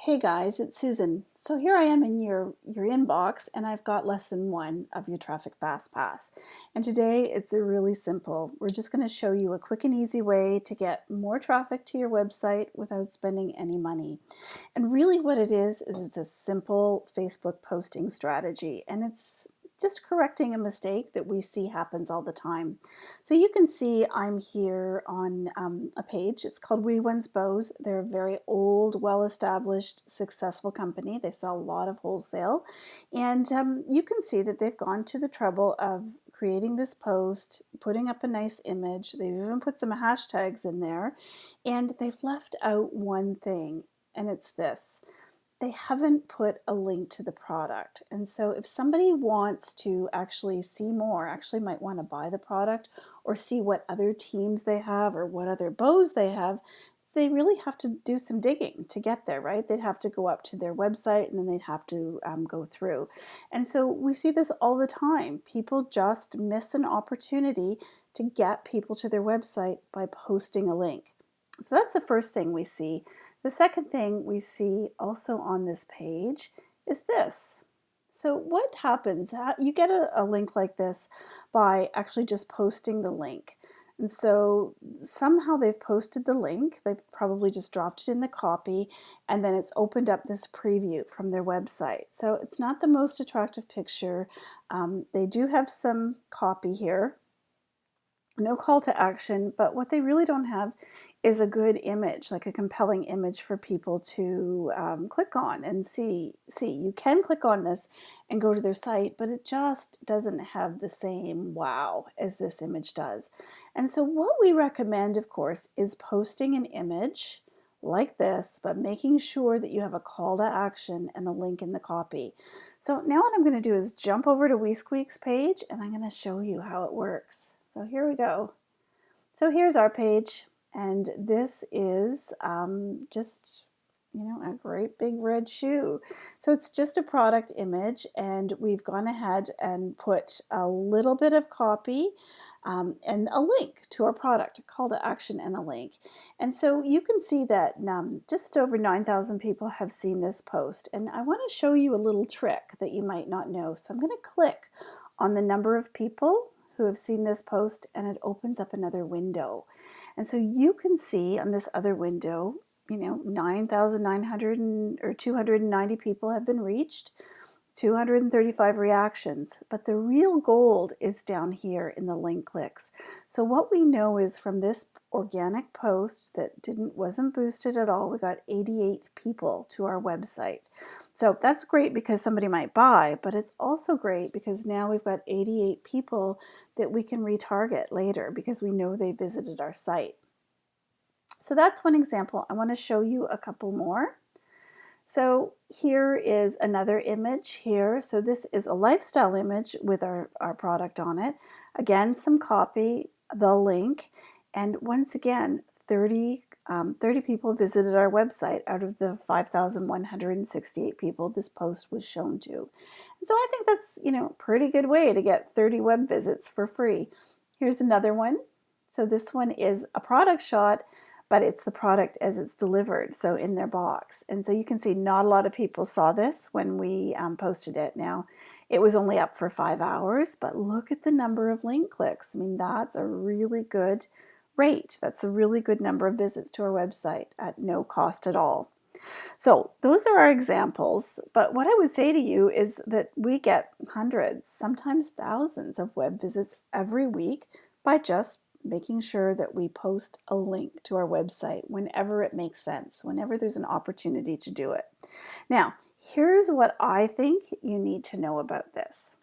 Hey guys, it's Susan. So here I am in your inbox and I've got lesson 1 of your Traffic Fast Pass. And today it's a really simple. We're just going to show you a quick and easy way to get more traffic to your website without spending any money. And really what it is it's a simple Facebook posting strategy, and it's just correcting a mistake that we see happens all the time. So you can see I'm here on a page. It's called We Once Bows. They're a very old, well-established, successful company. They sell a lot of wholesale. And you can see that they've gone to the trouble of creating this post, putting up a nice image. They've even put some hashtags in there. And they've left out one thing, and it's this. They haven't put a link to the product. And so if somebody wants to actually see more, actually might want to buy the product or see what other teams they have or what other bows they have, they really have to do some digging to get there, right? They'd have to go up to their website and then they'd have to go through. And so we see this all the time. People just miss an opportunity to get people to their website by posting a link. So that's the first thing we see. The second thing we see also on this page is this. So what happens? You get a link like this by actually just posting the link. And so somehow they've posted the link, they've probably just dropped it in the copy, and then it's opened up this preview from their website. So it's not the most attractive picture. They do have some copy here, no call to action, but what they really don't have is a good image, like a compelling image for people to click on and see. You can click on this and go to their site, but it just doesn't have the same wow as this image does. And so what we recommend, of course, is posting an image like this, but making sure that you have a call to action and a link in the copy. So now what I'm going to do is jump over to WeSqueak's page and I'm going to show you how it works. So here we go. So here's our page, and this is just, a great big red shoe. So it's just a product image, and we've gone ahead and put a little bit of copy and a link to our product, a call to action and a link. And so you can see that just over 9,000 people have seen this post, and I want to show you a little trick that you might not know. So I'm going to click on the number of people who have seen this post, and it opens up another window. And so you can see on this other window, 9,900 or 290 people have been reached, 235 reactions, but the real gold is down here in the link clicks. So what we know is from this organic post that wasn't boosted at all, we got 88 people to our website. So that's great because somebody might buy, but it's also great because now we've got 88 people that we can retarget later because we know they visited our site. So that's one example. I want to show you a couple more. So here is another image here. So this is a lifestyle image with our product on it. Again, some copy, the link, and once again, 30 people visited our website out of the 5,168 people this post was shown to. And so I think that's, a pretty good way to get 30 web visits for free. Here's another one. So this one is a product shot, but it's the product as it's delivered, so in their box. And so you can see not a lot of people saw this when we posted it. Now, it was only up for 5 hours, but look at the number of link clicks. I mean, that's a really good rate. That's a really good number of visits to our website at no cost at all. So those are our examples, but what I would say to you is that we get hundreds, sometimes thousands of web visits every week by just making sure that we post a link to our website whenever it makes sense, whenever there's an opportunity to do it. Now, here's what I think you need to know about this.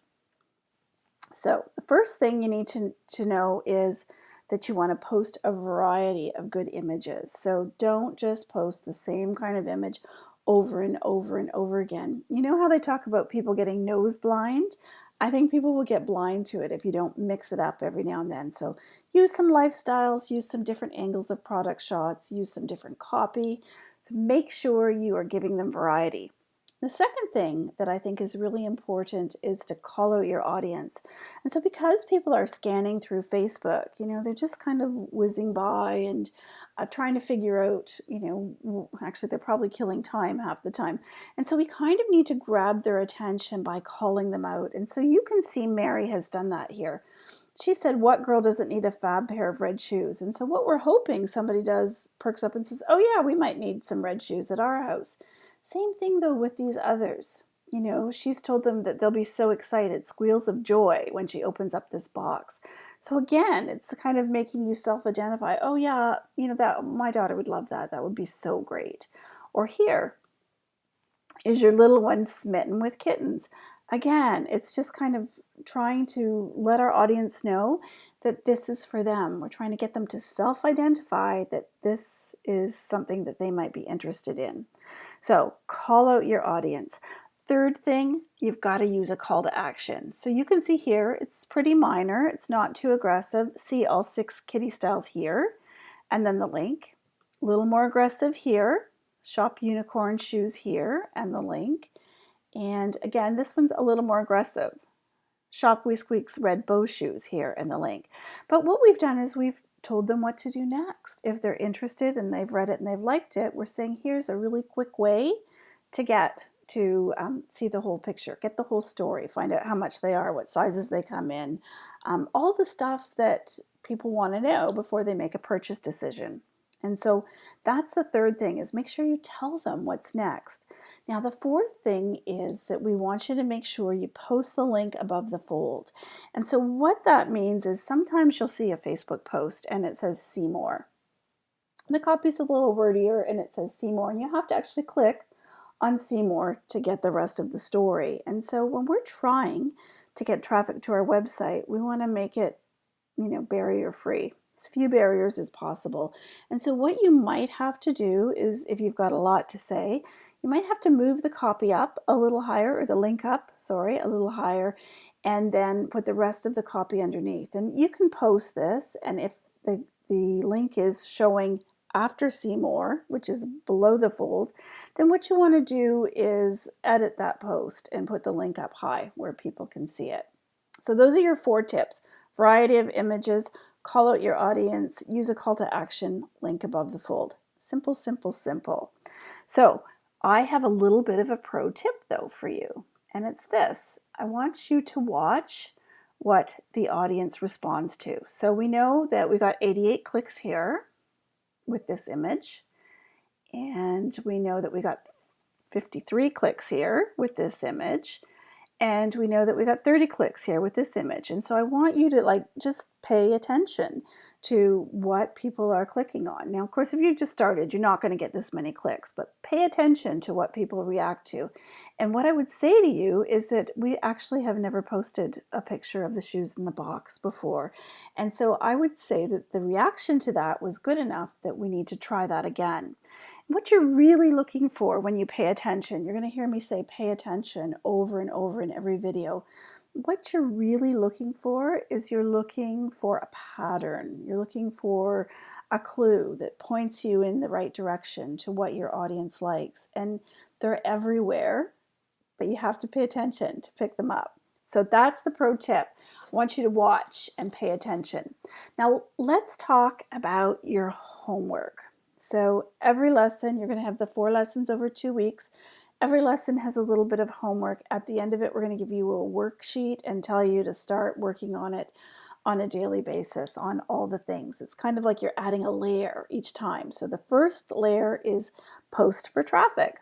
So the first thing you need to know is that you want to post a variety of good images. So don't just post the same kind of image over and over and over again. You know how they talk about people getting nose blind? I think people will get blind to it if you don't mix it up every now and then. So use some lifestyles, use some different angles of product shots, use some different copy. So make sure you are giving them variety. The second thing that I think is really important is to call out your audience. And so because people are scanning through Facebook, they're just kind of whizzing by and trying to figure out, actually they're probably killing time half the time. And so we kind of need to grab their attention by calling them out. And so you can see Mary has done that here. She said, what girl doesn't need a fab pair of red shoes? And so what we're hoping somebody does perks up and says, oh yeah, we might need some red shoes at our house. Same thing though with these others. She's told them that they'll be so excited, squeals of joy when she opens up this box. So again, it's kind of making you self-identify. Oh yeah, that my daughter would love that. That would be so great. Or here, is your little one smitten with kittens? Again, it's just kind of trying to let our audience know that this is for them. We're trying to get them to self-identify that this is something that they might be interested in. So call out your audience. Third thing, you've got to use a call to action. So you can see here, it's pretty minor. It's not too aggressive. See all 6 kitty styles here. And then the link. A little more aggressive here. Shop unicorn shoes here and the link. And again, this one's a little more aggressive. Shop Wee Squeak's red bow shoes here and the link. But what we've done is we've told them what to do next. If they're interested and they've read it and they've liked it, we're saying here's a really quick way to get to see the whole picture, get the whole story, find out how much they are, what sizes they come in, all the stuff that people want to know before they make a purchase decision. And so that's the third thing, is make sure you tell them what's next. Now the fourth thing is that we want you to make sure you post the link above the fold. And so what that means is sometimes you'll see a Facebook post and it says see more. The copy's a little wordier and it says see more, and you have to actually click on see more to get the rest of the story. And so when we're trying to get traffic to our website, we want to make it, barrier free. As few barriers as possible. And so what you might have to do is, if you've got a lot to say, you might have to move the copy up a little higher, or the link up, sorry, a little higher, and then put the rest of the copy underneath. And you can post this, and if the link is showing after see more, which is below the fold, then what you want to do is edit that post and put the link up high where people can see it. So those are your 4 tips. Variety of images, call out your audience, use a call to action, link above the fold. Simple, simple, simple. So I have a little bit of a pro tip though for you, and it's this. I want you to watch what the audience responds to. So we know that we got 88 clicks here with this image, and we know that we got 53 clicks here with this image, and we know that we got 30 clicks here with this image. And so I want you to just pay attention to what people are clicking on. Now, of course, if you've just started, you're not going to get this many clicks, but pay attention to what people react to. And what I would say to you is that we actually have never posted a picture of the shoes in the box before. And so I would say that the reaction to that was good enough that we need to try that again. What you're really looking for when you pay attention, you're going to hear me say pay attention over and over in every video. What you're really looking for is you're looking for a pattern. You're looking for a clue that points you in the right direction to what your audience likes. And they're everywhere, but you have to pay attention to pick them up. So that's the pro tip. I want you to watch and pay attention. Now let's talk about your homework. So every lesson, you're going to have the 4 lessons over 2 weeks. Every lesson has a little bit of homework. At the end of it, we're going to give you a worksheet and tell you to start working on it on a daily basis on all the things. It's kind of like you're adding a layer each time. So the first layer is post for traffic.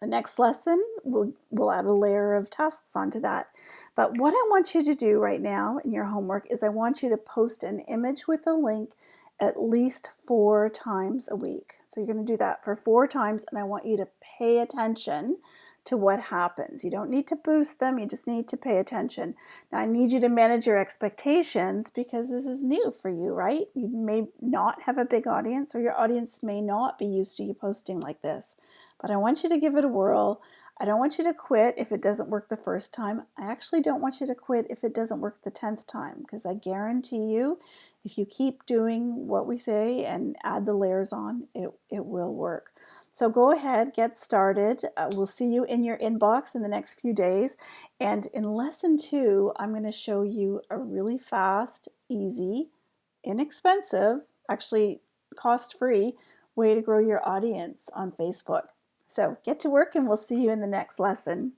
The next lesson, we'll add a layer of tasks onto that. But what I want you to do right now in your homework is I want you to post an image with a link at least 4 times a week. So you're going to do that for 4 times, and I want you to pay attention to what happens. You don't need to boost them, you just need to pay attention. Now I need you to manage your expectations because this is new for you, right? You may not have a big audience, or your audience may not be used to you posting like this. But I want you to give it a whirl. I don't want you to quit if it doesn't work the first time. I actually don't want you to quit if it doesn't work the 10th time, because I guarantee you, if you keep doing what we say and add the layers on, it will work. So go ahead, get started. We'll see you in your inbox in the next few days. And in lesson 2, I'm going to show you a really fast, easy, inexpensive, actually cost-free way to grow your audience on Facebook. So get to work and we'll see you in the next lesson.